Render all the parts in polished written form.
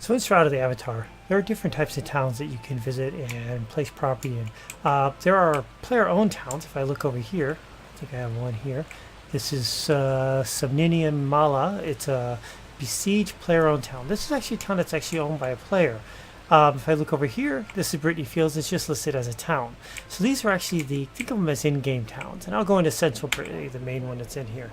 So in Shroud of the Avatar, there are different types of towns that you can visit and place property in. There are player-owned towns. If I look over here, I think I have one here. This is Subninian Mala. It's a besieged player-owned town. This is actually a town that's actually owned by a player. If I look over here, this is Brittany Fields. It's just listed as a town. So these are actually think of them as in-game towns. And I'll go into Central Brittany, the main one that's in here.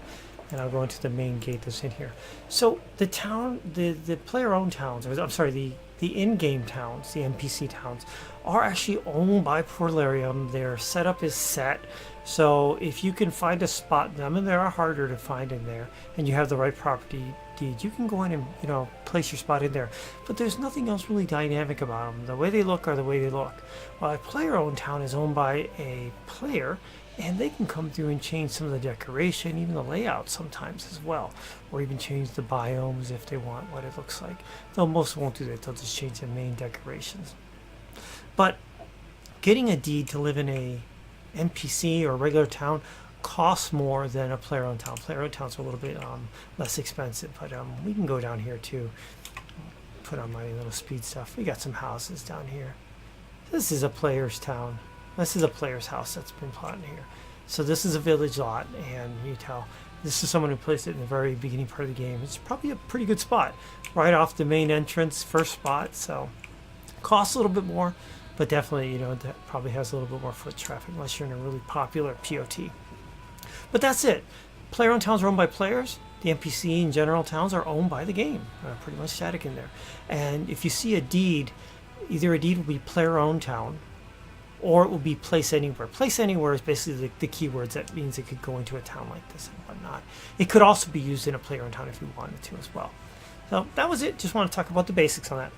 And I'll go into the main gate that's in here. So the town, the player-owned towns, or I'm sorry, the in-game towns, the NPC towns, are actually owned by Portalarium. Their setup is set. So if you can find a spot in them, and they are harder to find in there, and you have the right property deed, you can go in and place your spot in there. But there's nothing else really dynamic about them. The way they look are the way they look. While a player-owned town is owned by a player, and they can come through and change some of the decoration, even the layout sometimes as well, or even change the biomes if they want what it looks like. Though most won't do that, they'll just change the main decorations. But getting a deed to live in a NPC or regular town costs more than a player-owned town. Player-owned towns are a little bit less expensive, but we can go down here too. Put on my little speed stuff. We got some houses down here. This is a player's town. This is a player's house that's been plotted here. So this is a village lot, and you tell this is someone who placed it in the very beginning part of the game. It's probably a pretty good spot, right off the main entrance, first spot. So costs a little bit more, but definitely that probably has a little bit more foot traffic unless you're in a really popular POT. But that's it. Player-owned towns are owned by players. The NPC and general towns are owned by the game. Pretty much static in there. And if you see a deed, either a deed will be player-owned town, or it will be place anywhere. Place anywhere is basically the keywords. That means it could go into a town like this and whatnot. It could also be used in a player-owned town if you wanted to as well. So that was it. Just want to talk about the basics on that.